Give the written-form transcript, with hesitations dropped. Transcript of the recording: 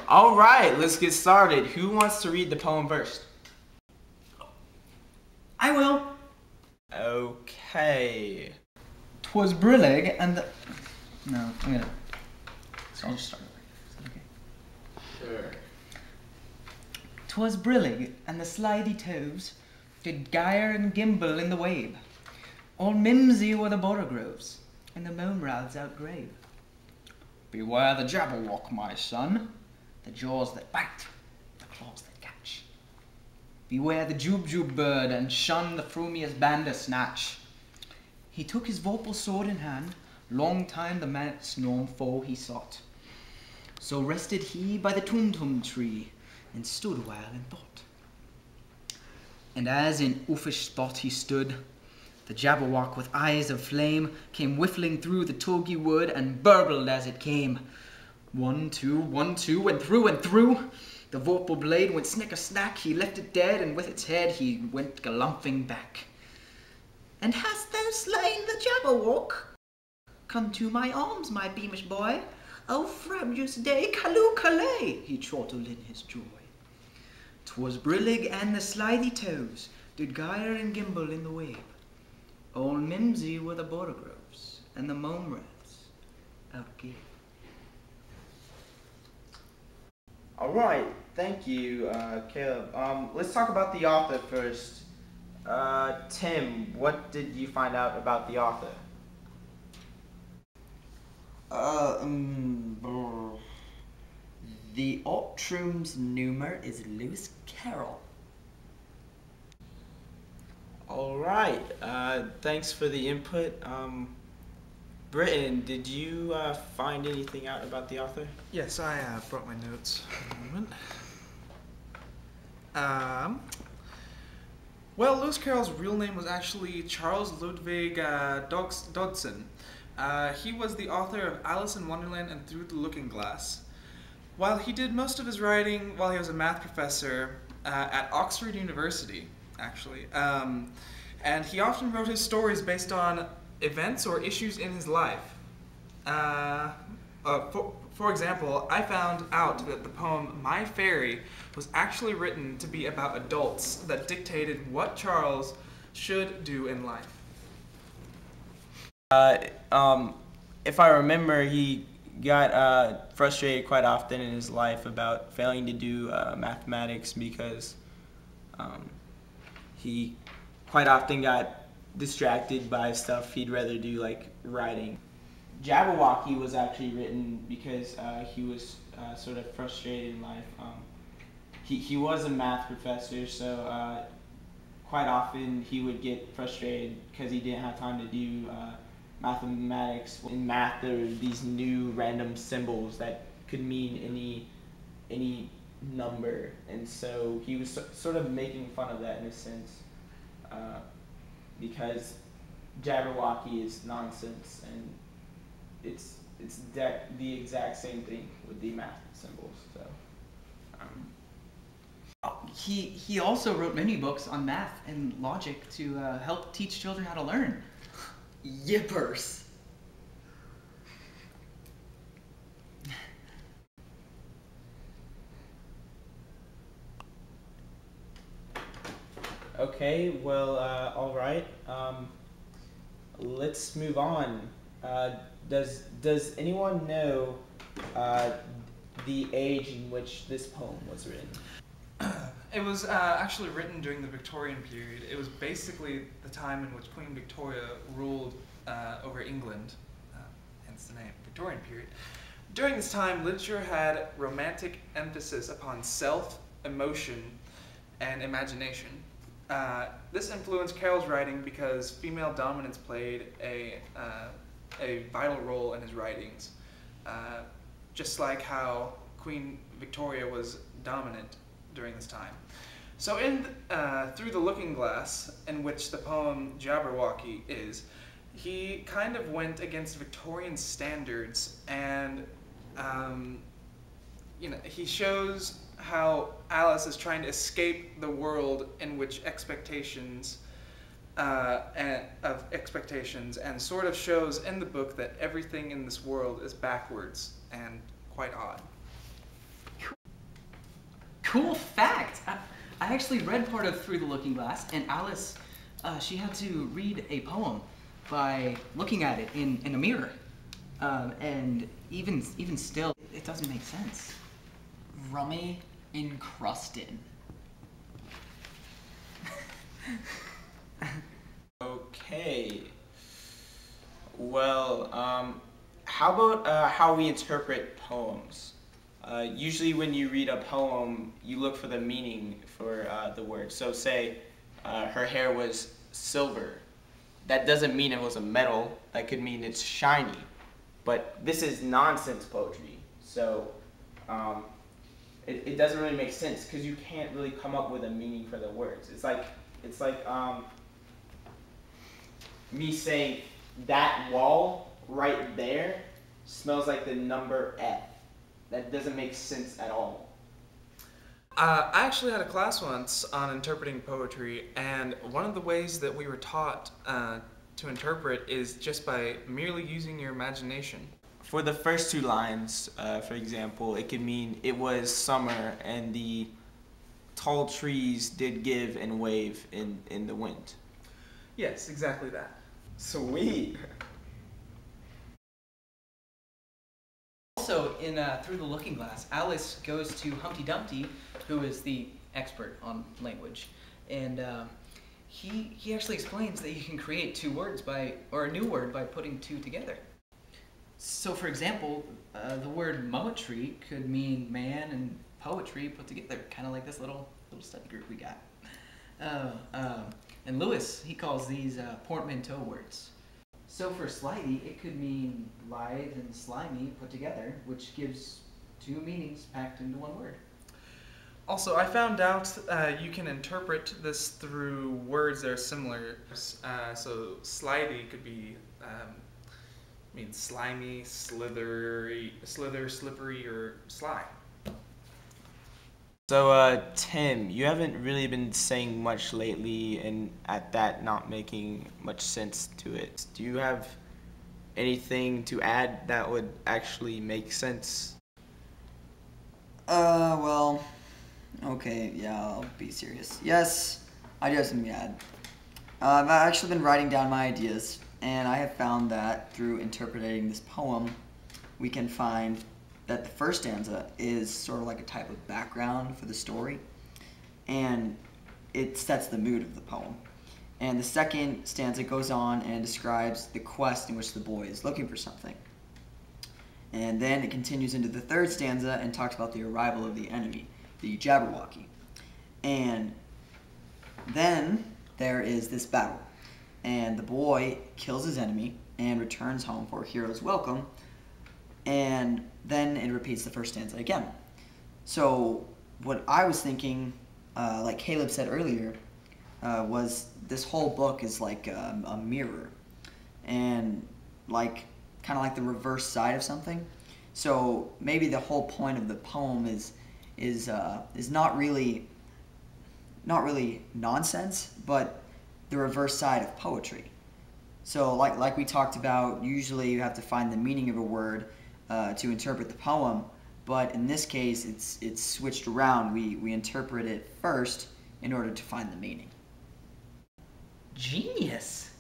All right, let's get started. Who wants to read the poem first? I will. Okay. 'Twas brillig and the... No, I'm gonna... So I'll just start over. Okay. Sure. 'Twas brillig and the slithy toves did gyre and gimble in the wabe. All mimsy were the borogroves and the momerouths outgrave. Beware the Jabberwock, my son, the jaws that bite, the claws that catch. Beware the Jubjub bird and shun the frumious bandersnatch. He took his vorpal sword in hand, long time the man's norm foe he sought. So rested he by the Tumtum tree, and stood awhile in thought. And as in uffish spot he stood, the Jabberwock with eyes of flame came whiffling through the tulgey wood and burbled as it came. 1, 2, 1, 2, and through. The vorpal blade went snicker-snack, he left it dead, and with its head he went galumphing back. And hast thou slain the Jabberwock? Come to my arms, my beamish boy. O frabjous day, callooh callay, he chortled in his joy. 'Twas brillig and the slithy toves did gyre and gimble in the wabe. All mimsy were the borogroves and the momerouths outgave. All right, thank you, Caleb. Let's talk about the author first. Tim, what did you find out about the author? The Optrum's numer is Lewis Carroll. All right, thanks for the input. Britton, did you find anything out about the author? Yes, I brought my notes. One moment. Well, Lewis Carroll's real name was actually Charles Ludwig Dodson. He was the author of Alice in Wonderland and Through the Looking Glass. While he did most of his writing while he was a math professor at Oxford University, actually. And he often wrote his stories based on events or issues in his life. For example, I found out that the poem My Fairy was actually written to be about adults that dictated what Charles should do in life. If I remember, he got frustrated quite often in his life about failing to do mathematics because he quite often got distracted by stuff he'd rather do, like writing. Jabberwocky was actually written because he was sort of frustrated in life. He was a math professor, so quite often he would get frustrated because he didn't have time to do mathematics. In math, there were these new random symbols that could mean any number, and so he was sort of making fun of that in a sense, because Jabberwocky is nonsense, and it's the exact same thing with the math symbols. So He also wrote many books on math and logic to help teach children how to learn. Yippers. okay, well, all right. Let's move on. Does anyone know the age in which this poem was written? It was actually written during the Victorian period. It was basically the time in which Queen Victoria ruled over England, hence the name, Victorian period. During this time, literature had romantic emphasis upon self, emotion, and imagination. This influenced Carroll's writing because female dominance played a vital role in his writings, just like how Queen Victoria was dominant during this time. So in Through the Looking Glass, in which the poem Jabberwocky is, he kind of went against Victorian standards, and he shows how Alice is trying to escape the world in which expectations and sort of shows in the book that everything in this world is backwards and quite odd. Cool fact! I actually read part of Through the Looking Glass, and Alice, she had to read a poem by looking at it in a mirror. And even still, it doesn't make sense. Rummy encrusted. Okay. Well, how about how we interpret poems? Usually when you read a poem, you look for the meaning for the word. So say her hair was silver. That doesn't mean it was a metal. That could mean it's shiny. But this is nonsense poetry. So it doesn't really make sense because you can't really come up with a meaning for the words. It's like me saying that wall right there smells like the number F. That doesn't make sense at all. I actually had a class once on interpreting poetry, and one of the ways that we were taught to interpret is just by merely using your imagination. For the first two lines, for example, it could mean it was summer and the tall trees did give and wave in the wind. Yes, exactly that. Sweet. Also, in Through the Looking Glass, Alice goes to Humpty Dumpty, who is the expert on language, and he actually explains that you can create two words or a new word by putting two together. So, for example, the word moetry could mean man and poetry put together, kind of like this little study group we got. And Lewis, he calls these portmanteau words. So for slithy, it could mean lithe and slimy put together, which gives two meanings packed into one word. Also, I found out you can interpret this through words that are similar. So slithy could be mean slimy, slither, slippery, or sly. So, Tim, you haven't really been saying much lately, and at that not making much sense to it. Do you have anything to add that would actually make sense? Well, okay, yeah, I'll be serious. Yes, I do have something to add. I've actually been writing down my ideas, and I have found that through interpreting this poem, we can find that the first stanza is sort of like a type of background for the story, and it sets the mood of the poem. And the second stanza goes on and describes the quest in which the boy is looking for something. And then it continues into the third stanza and talks about the arrival of the enemy, the Jabberwocky. And then there is this battle, and the boy kills his enemy and returns home for a hero's welcome, and then it repeats the first stanza again. So what I was thinking, like Caleb said earlier, was this whole book is like a mirror, and like kind of like the reverse side of something. So maybe the whole point of the poem is not really nonsense, but the reverse side of poetry. So like we talked about, usually you have to find the meaning of a word to interpret the poem, but in this case it's switched around. We interpret it first in order to find the meaning. Genius!